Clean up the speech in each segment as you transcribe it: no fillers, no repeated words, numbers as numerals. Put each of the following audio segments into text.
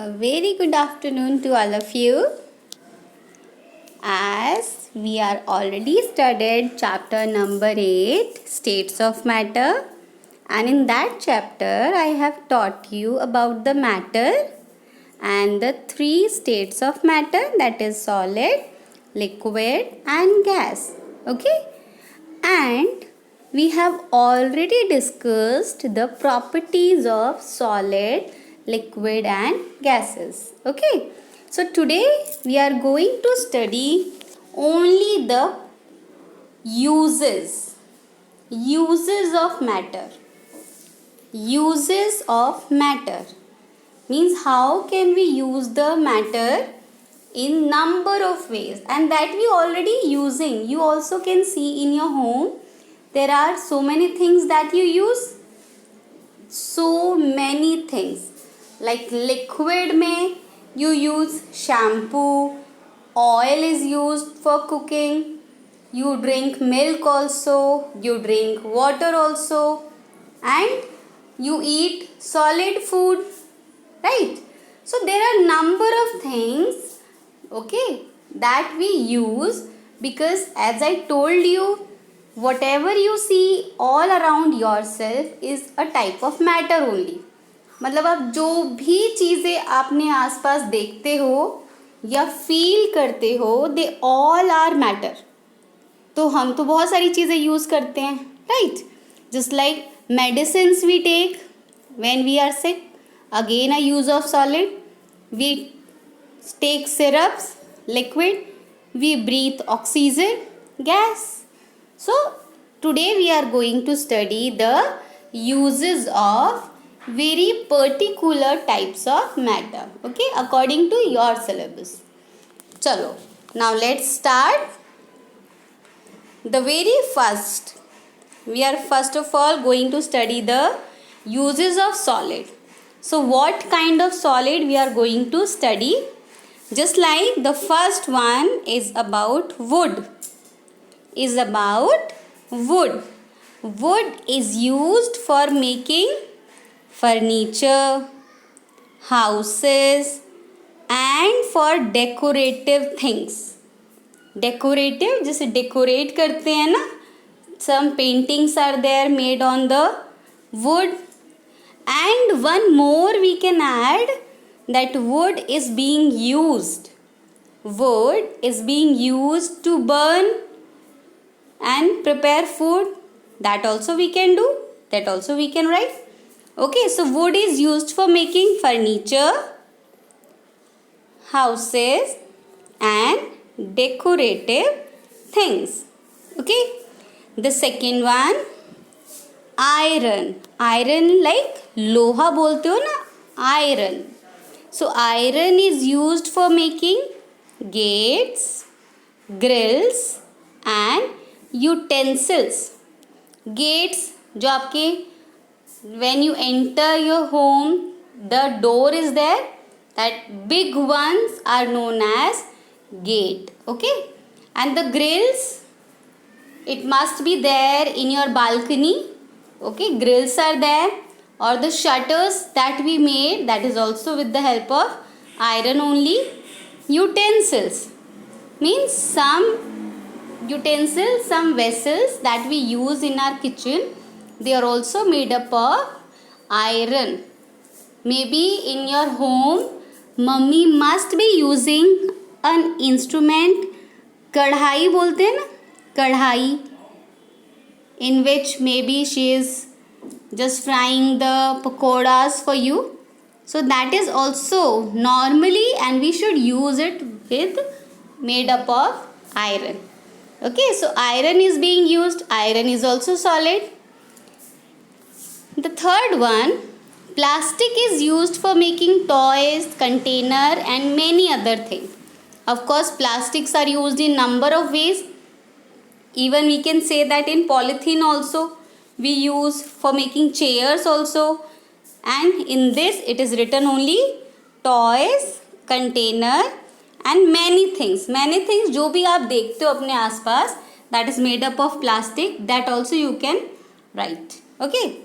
A very good afternoon to all of you. As we are already studied chapter number 8, States of Matter, and in that chapter I have taught you about the matter and the three states of matter, that is solid, liquid and gas. Okay? And we have already discussed the properties of solid, liquid and gases. Okay, so today we are going to study only the uses of matter. Uses of matter means how can we use the matter in number of ways, and that we already using. You also can see in your home there are so many things that you use. So many things like liquid में you use shampoo, oil is used for cooking, you drink milk also, you drink water also, and you eat solid food, right? So there are number of things, okay, that we use, because as I told you, whatever you see all around yourself is a type of matter only. मतलब आप जो भी चीज़ें अपने आसपास देखते हो या फील करते हो, दे ऑल आर मैटर. तो हम तो बहुत सारी चीज़ें यूज़ करते हैं, right? Just like medicines we take when we are sick, again a use of solid. We take syrups, liquid. We breathe oxygen, gas. So today we are going to study the uses of very particular types of matter, okay, according to your syllabus. Chalo, now let's start. The very first, we are first of all going to study the uses of solid. So what kind of solid we are going to study? Just like the first one is about wood. Wood is used for making furniture, houses and for decorative things. Decorative, जैसे decorate करते हैं ना, some paintings are there made on the wood. And one more we can add, that wood is being used. Wood is being used to burn and prepare food. That also we can do. That also we can write. Okay, so wood is used for making furniture, houses and decorative things. Okay, the second one, iron. Iron like लोहा बोलते हो ना, iron. So iron is used for making gates, grills and utensils. Gates जो आपके when you enter your home, the door is there, that big ones are known as gate, okay? And the grills, it must be there in your balcony, okay? Grills are there, or the shutters that we made, that is also with the help of iron only. Utensils means some utensils, some vessels that we use in our kitchen, they are also made up of iron. Maybe in your home, mummy must be using an instrument, कढ़ाई बोलते हैं ना, कढ़ाई, in which maybe she is just frying the pakoras for you. So that is also normally, and we should use it with made up of iron. Okay, so iron is being used. Iron is also solid. The third one, plastic is used for making toys, container and many other things. Of course, plastics are used in number of ways. Even we can say that in polythene also we use for making chairs also. And in this it is written only toys, container and many things. Many things जो भी आप देखते हो अपने आसपास, that is made up of plastic, that also you can write. Okay.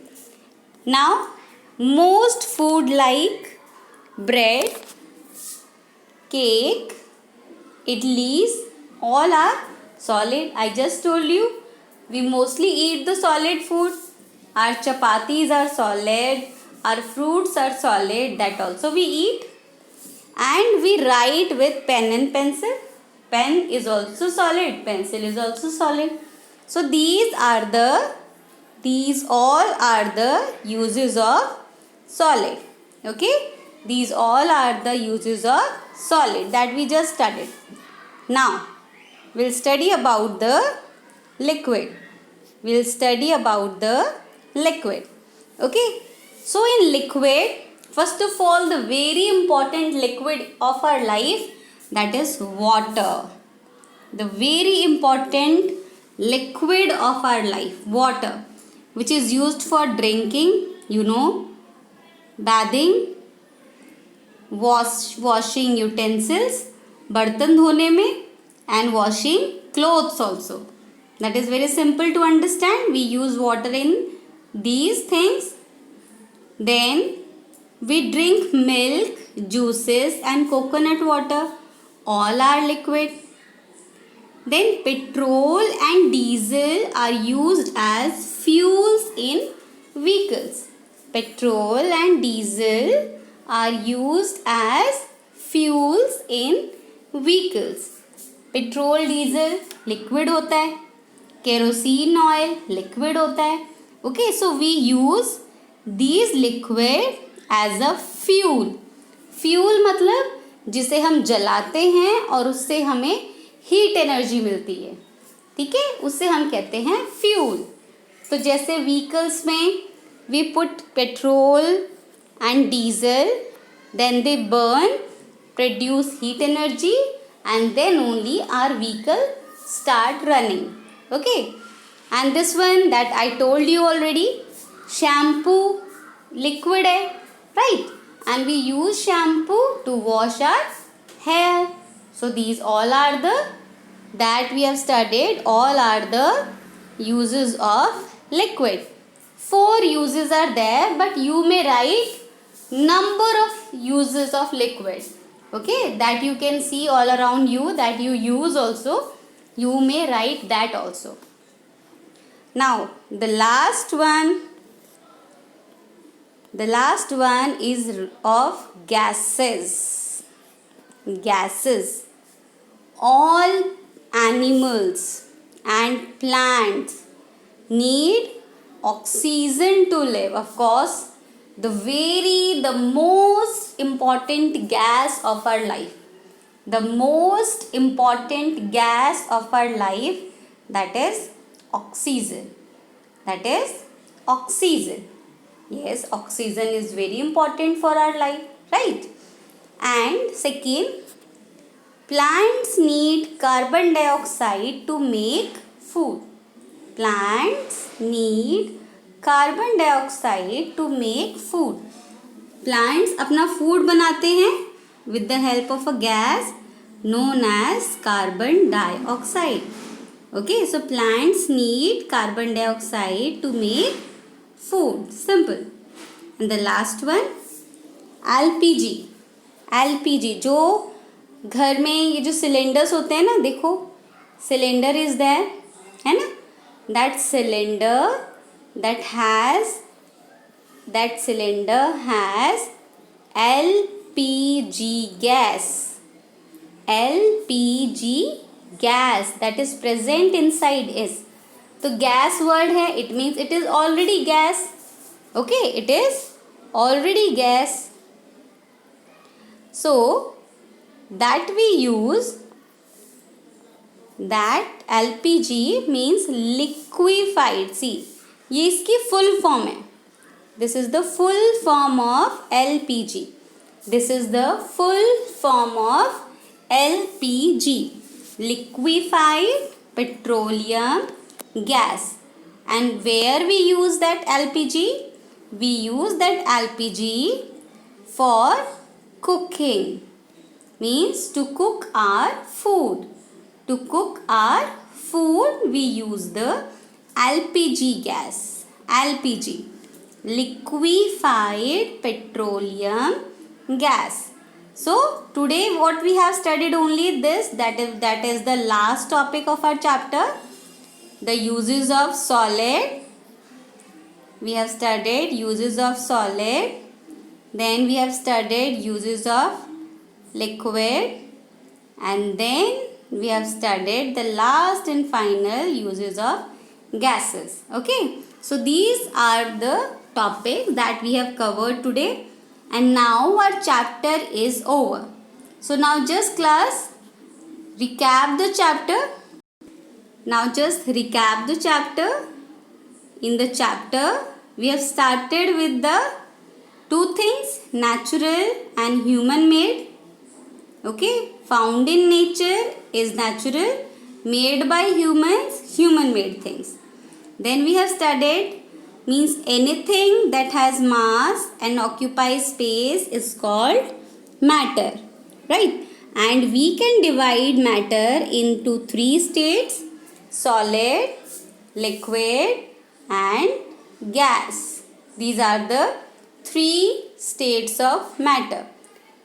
Now most food like bread, cake, idlis, all are solid. I just told you we mostly eat the solid food. Our chapatis are solid, our fruits are solid, that also we eat. And we write with pen and pencil. Pen is also solid, pencil is also solid. So these all are the uses of solid. Okay, these all are the uses of solid that we just studied. Now we'll study about the liquid. Okay, so in liquid, first of all, the very important liquid of our life, that is water. The very important liquid of our life, water, which is used for drinking, bathing, washing utensils, बर्तन धोने में, and washing clothes also. That is very simple to understand. We use water in these things. Then we drink milk, juices and coconut water. All are liquid. Then petrol and diesel are used as fuels in vehicles. Petrol and diesel are used as fuels in vehicles. Petrol diesel liquid होता है, kerosene oil liquid होता है. Okay, so we use these liquid as a fuel. Fuel मतलब जिसे हम जलाते हैं और उससे हमें हीट एनर्जी मिलती है. ठीक है, उससे हम कहते हैं फ्यूल. तो जैसे व्हीकल्स में we put petrol and diesel, then they burn, produce heat energy, and then only our vehicle start running. Okay, and this one that I told you already, shampoo liquid hai, right? And we use shampoo to wash our hair. So these all are the that we have studied, all are the uses of liquid. 4 uses are there, but you may write number of uses of liquid. Okay, that you can see all around you, that you use also. You may write that also. Now the last one is of gases. All animals and plants need oxygen to live. Of course, the most important gas of our life. The most important gas of our life, that is oxygen. Yes, oxygen is very important for our life, right? And second, plants need carbon dioxide to make food. Plants need carbon dioxide to make food. Plants अपना food बनाते हैं with the help of a gas known as carbon dioxide. Okay, so plants need carbon dioxide to make food. Simple. And the last one, LPG जो घर में ये जो cylinders होते हैं ना, देखो सिलेंडर इज देयर, है ना. That cylinder has LPG gas. That is present inside is. तो gas word है, it means it is already gas. Okay, it is already gas. So that we use, that LPG means liquefied. See, ये इसकी full form है. This is the full form of LPG. This is the full form of LPG, liquefied petroleum gas. And where we use that LPG? We use that LPG for cooking, means to cook our food. To cook our food, we use the LPG gas. LPG, liquefied petroleum gas. So today what we have studied only this, that is the last topic of our chapter, the uses of solid. We have studied uses of solid, then we have studied uses of liquid, and then we have studied the last and final uses of gases. Okay, so these are the topics that we have covered today, and now our chapter is over. So now just class recap the chapter. Now just recap the chapter. In the chapter we have started with the two things, natural and human made. Okay, found in nature is natural, made by humans, human made things. Then we have studied means anything that has mass and occupies space is called matter, right? And we can divide matter into three states: solid, liquid and gas. These are the three states of matter.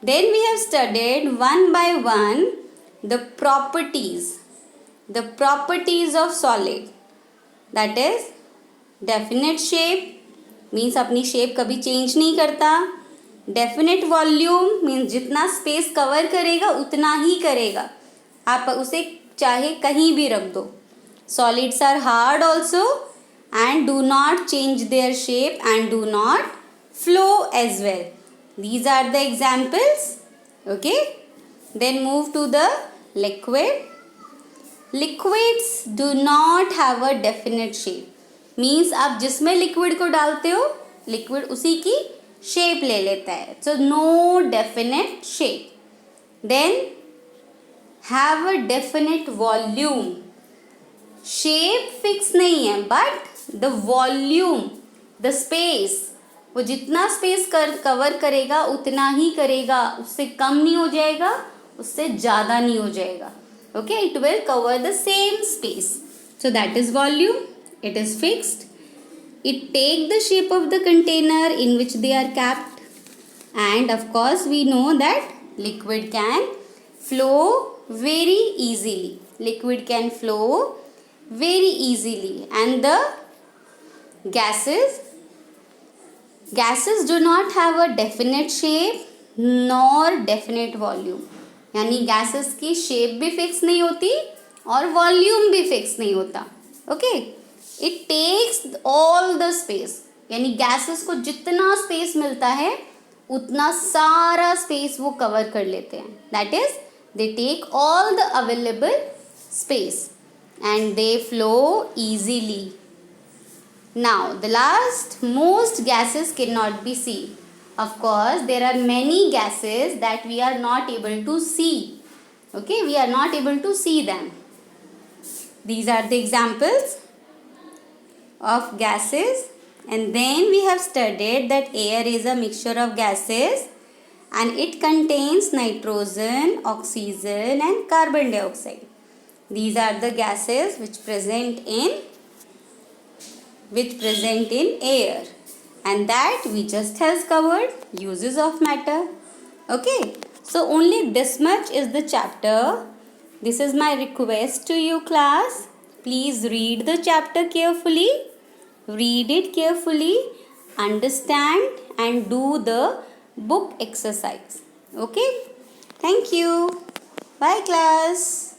Then we have studied one by one the properties of solid. That is, definite shape means अपनी shape कभी change नहीं करता. Definite volume means जितना space cover करेगा उतना ही करेगा, आप उसे चाहे कहीं भी रख दो. Solids are hard also and do not change their shape and do not flow as well. These are the examples. Okay. Then move to the liquid. Liquids do not have a definite shape. Means आप जिसमें liquid को डालते हो, liquid उसी की shape ले लेता है. So no definite shape. Then have a definite volume. Shape fix नहीं है, but the volume, the space, वो जितना स्पेस कवर करेगा उतना ही करेगा, उससे कम नहीं हो जाएगा, उससे ज़्यादा नहीं हो जाएगा. Okay, it will cover the same space. So that is volume. It is fixed. It take the shape of the container in which they are kept. And of course we know that liquid can flow very easily. Liquid can flow very easily. And the gases do not have a definite shape nor definite volume. यानी gases की shape भी fix नहीं होती और volume भी fix नहीं होता. Okay, it takes all the space. यानी gases को जितना space मिलता है उतना सारा space वो cover कर लेते हैं. That is, they take all the available space and they flow easily. Now, the last, most gases cannot be seen. Of course, there are many gases that we are not able to see. Okay, we are not able to see them. These are the examples of gases. And then we have studied that air is a mixture of gases and it contains nitrogen, oxygen and carbon dioxide. These are the gases which present in air, and that we just has covered uses of matter. Okay, so only this much is the chapter. This is my request to you class. Please read the chapter carefully, read it carefully, understand and do the book exercise. Okay, thank you. Bye class.